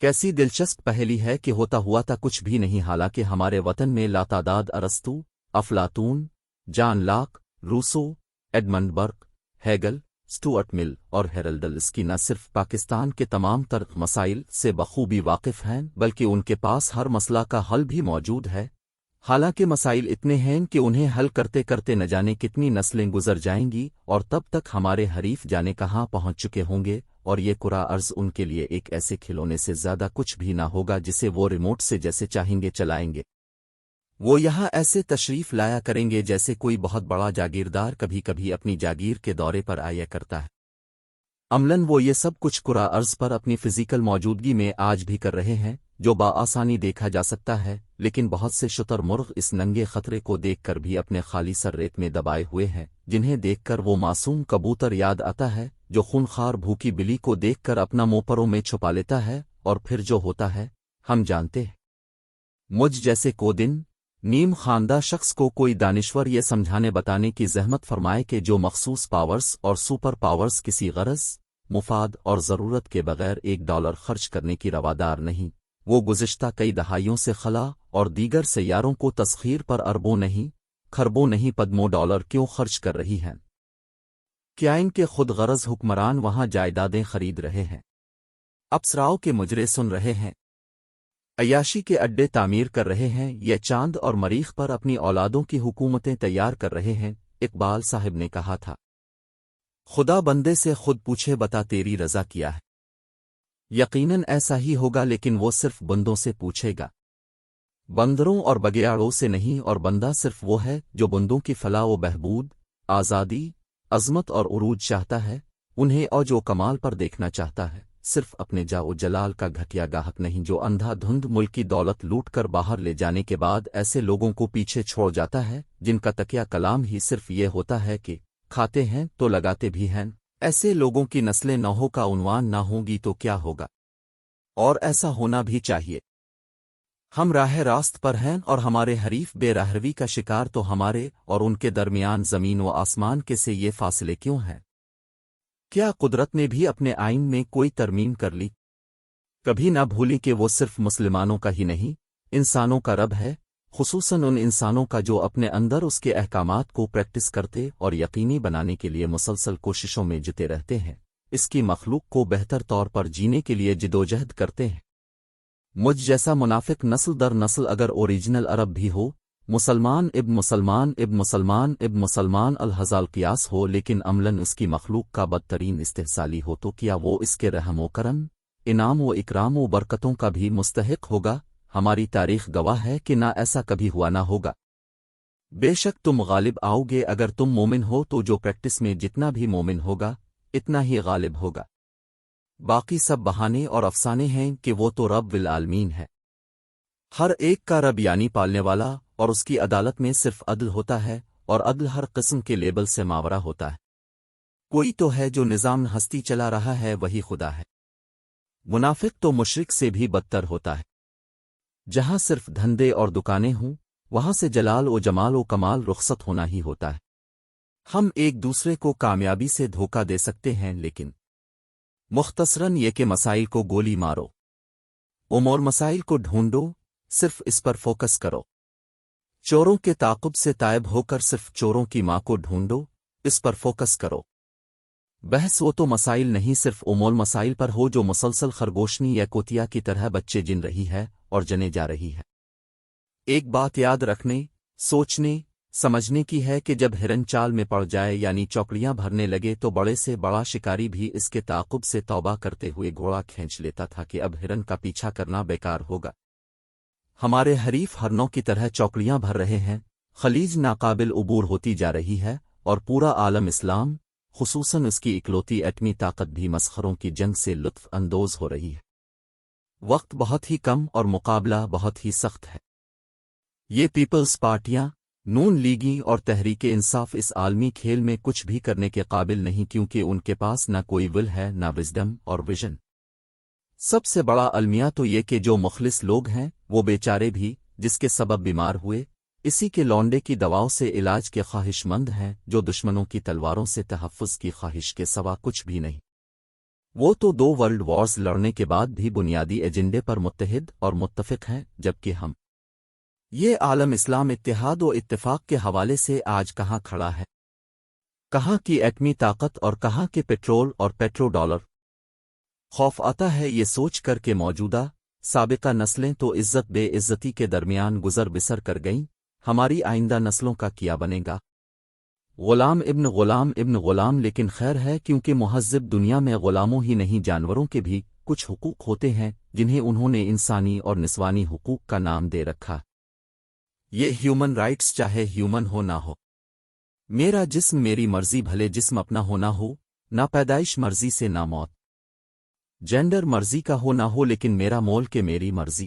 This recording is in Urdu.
کیسی دلچسپ پہلی ہے کہ ہوتا ہوا تھا کچھ بھی نہیں، حالانکہ ہمارے وطن میں لاتعداد ارسطو، افلاطون، جان لاک، روسو، ایڈمنڈ برک، ہیگل، سٹوارٹ مل اور ہیرلڈلسکی نہ صرف پاکستان کے تمام تر مسائل سے بخوبی واقف ہیں بلکہ ان کے پاس ہر مسئلہ کا حل بھی موجود ہے۔ حالانکہ مسائل اتنے ہیں کہ انہیں حل کرتے کرتے نہ جانے کتنی نسلیں گزر جائیں گی اور تب تک ہمارے حریف جانے کہاں پہنچ چکے ہوں گے، اور یہ کرہ ارض ان کے لیے ایک ایسے کھلونے سے زیادہ کچھ بھی نہ ہوگا جسے وہ ریموٹ سے جیسے چاہیں گے چلائیں گے۔ وہ یہاں ایسے تشریف لایا کریں گے جیسے کوئی بہت بڑا جاگیردار کبھی کبھی اپنی جاگیر کے دورے پر آیا کرتا ہے۔ عملاً وہ یہ سب کچھ کرہ ارض پر اپنی فزیکل موجودگی میں آج بھی کر رہے ہیں، جو بآسانی دیکھا جا سکتا ہے، لیکن بہت سے شتر مرغ اس ننگے خطرے کو دیکھ کر بھی اپنے خالی سر ریت میں دبائے ہوئے ہیں، جنہیں دیکھ کر وہ معصوم کبوتر یاد آتا ہے جو خونخوار بھوکی بلی کو دیکھ کر اپنا منہ پروں میں چھپا لیتا ہے، اور پھر جو ہوتا ہے ہم جانتے ہیں۔ مجھ جیسے کو دن نیم خواندہ شخص کو کوئی دانشور یہ سمجھانے بتانے کی زحمت فرمائے کہ جو مخصوص پاورز اور سپر پاورز کسی غرض، مفاد اور ضرورت کے بغیر $1 خرچ کرنے کی روادار نہیں، وہ گزشتہ کئی دہائیوں سے خلا اور دیگر سیاروں کو تسخیر پر اربوں نہیں، کھربوں نہیں پدموں ڈالر کیوں خرچ کر رہی ہیں؟ کیا ان کے خود غرض حکمران وہاں جائیدادیں خرید رہے ہیں، اپسراؤں کے مجرے سن رہے ہیں، عیاشی کے اڈے تعمیر کر رہے ہیں، یا چاند اور مریخ پر اپنی اولادوں کی حکومتیں تیار کر رہے ہیں؟ اقبال صاحب نے کہا تھا، خدا بندے سے خود پوچھے بتا تیری رضا کیا ہے۔ یقیناً ایسا ہی ہوگا، لیکن وہ صرف بندوں سے پوچھے گا، بندروں اور بگیاڑوں سے نہیں، اور بندہ صرف وہ ہے جو بندوں کی فلاح و بہبود، آزادی، عظمت اور عروج چاہتا ہے، انہیں اوج و کمال پر دیکھنا چاہتا ہے، صرف اپنے جا و جلال کا گھٹیا گاہک نہیں جو اندھا دھند ملک کی دولت لوٹ کر باہر لے جانے کے بعد ایسے لوگوں کو پیچھے چھوڑ جاتا ہے جن کا تکیہ کلام ہی صرف یہ ہوتا ہے کہ کھاتے ہیں تو لگاتے بھی ہیں۔ ایسے لوگوں کی نسلیں نوحوں کا عنوان نہ ہوں گی تو کیا ہوگا، اور ایسا ہونا بھی چاہیے۔ ہم راہ راست پر ہیں اور ہمارے حریف بے راہروی کا شکار، تو ہمارے اور ان کے درمیان زمین و آسمان کے سے یہ فاصلے کیوں ہیں؟ کیا قدرت نے بھی اپنے آئین میں کوئی ترمیم کر لی؟ کبھی نہ بھولی کہ وہ صرف مسلمانوں کا ہی نہیں، انسانوں کا رب ہے، خصوصاً ان انسانوں کا جو اپنے اندر اس کے احکامات کو پریکٹس کرتے اور یقینی بنانے کے لیے مسلسل کوششوں میں جتے رہتے ہیں، اس کی مخلوق کو بہتر طور پر جینے کے لیے جدوجہد کرتے ہیں۔ مجھ جیسا منافق نسل در نسل اگر اوریجنل عرب بھی ہو، مسلمان اب مسلمان اب مسلمان اب مسلمان الحزال قیاس ہو، لیکن عملاً اس کی مخلوق کا بدترین استحصالی ہو، تو کیا وہ اس کے رحم و کرم، انعام و اکرام و برکتوں کا بھی مستحق ہوگا؟ ہماری تاریخ گواہ ہے کہ نہ ایسا کبھی ہوا نہ ہوگا۔ بے شک تم غالب آؤ گے اگر تم مومن ہو، تو جو پریکٹس میں جتنا بھی مومن ہوگا اتنا ہی غالب ہوگا۔ باقی سب بہانے اور افسانے ہیں کہ وہ تو رب العالمین ہے، ہر ایک کا رب یعنی پالنے والا، اور اس کی عدالت میں صرف عدل ہوتا ہے، اور عدل ہر قسم کے لیبل سے ماورا ہوتا ہے۔ کوئی تو ہے جو نظام ہستی چلا رہا ہے، وہی خدا ہے۔ منافق تو مشرک سے بھی بدتر ہوتا ہے۔ جہاں صرف دھندے اور دکانیں ہوں، وہاں سے جلال و جمال و کمال رخصت ہونا ہی ہوتا ہے۔ ہم ایک دوسرے کو کامیابی سے دھوکہ دے سکتے ہیں، لیکن مختصراً یہ کہ مسائل کو گولی مارو، امور مسائل کو ڈھونڈو، صرف اس پر فوکس کرو۔ چوروں کے تعاقب سے تائب ہو کر صرف چوروں کی ماں کو ڈھونڈو، اس پر فوکس کرو۔ بحث وہ تو مسائل نہیں، صرف امور مسائل پر ہو جو مسلسل خرگوشنی یا کوتیا کی طرح بچے جن رہی ہے اور جنے جا رہی ہے۔ ایک بات یاد رکھنے، سوچنے، سمجھنے کی ہے کہ جب ہرن چال میں پڑ جائے یعنی چوکڑیاں بھرنے لگے تو بڑے سے بڑا شکاری بھی اس کے تعاقب سے توبہ کرتے ہوئے گھوڑا کھینچ لیتا تھا کہ اب ہرن کا پیچھا کرنا بیکار ہوگا۔ ہمارے حریف ہرنوں کی طرح چوکڑیاں بھر رہے ہیں، خلیج ناقابل عبور ہوتی جا رہی ہے، اور پورا عالم اسلام، خصوصاً اس کی اکلوتی ایٹمی طاقت بھی مسخروں کی جنگ سے لطف اندوز ہو رہی ہے۔ وقت بہت ہی کم اور مقابلہ بہت ہی سخت ہے۔ یہ پیپلز پارٹیاں، نون لیگی اور تحریک انصاف اس عالمی کھیل میں کچھ بھی کرنے کے قابل نہیں، کیونکہ ان کے پاس نہ کوئی ول ہے، نہ وزڈم اور ویژن۔ سب سے بڑا المیہ تو یہ کہ جو مخلص لوگ ہیں وہ بیچارے بھی، جس کے سبب بیمار ہوئے، اسی کے لونڈے کی دواؤں سے علاج کے خواہش مند ہیں، جو دشمنوں کی تلواروں سے تحفظ کی خواہش کے سوا کچھ بھی نہیں۔ وہ تو 2 ورلڈ وارز لڑنے کے بعد بھی بنیادی ایجنڈے پر متحد اور متفق ہیں، جبکہ ہم یہ عالم اسلام اتحاد و اتفاق کے حوالے سے آج کہاں کھڑا ہے؟ کہاں کی ایٹمی طاقت اور کہاں کے پیٹرول اور پیٹرو ڈالر؟ خوف آتا ہے یہ سوچ کر کے موجودہ سابقہ نسلیں تو عزت بے عزتی کے درمیان گزر بسر کر گئیں، ہماری آئندہ نسلوں کا کیا بنے گا؟ غلام ابن غلام لیکن خیر ہے، کیونکہ مہذب دنیا میں غلاموں ہی نہیں جانوروں کے بھی کچھ حقوق ہوتے ہیں جنہیں انہوں نے انسانی اور نسوانی حقوق کا نام دے رکھا۔ یہ ہیومن رائٹس چاہے ہیومن ہو نہ ہو، میرا جسم میری مرضی، بھلے جسم اپنا ہو نہ ہو، نہ پیدائش مرضی سے نہ موت، جینڈر مرضی کا ہو نہ ہو، لیکن میرا مول کے میری مرضی۔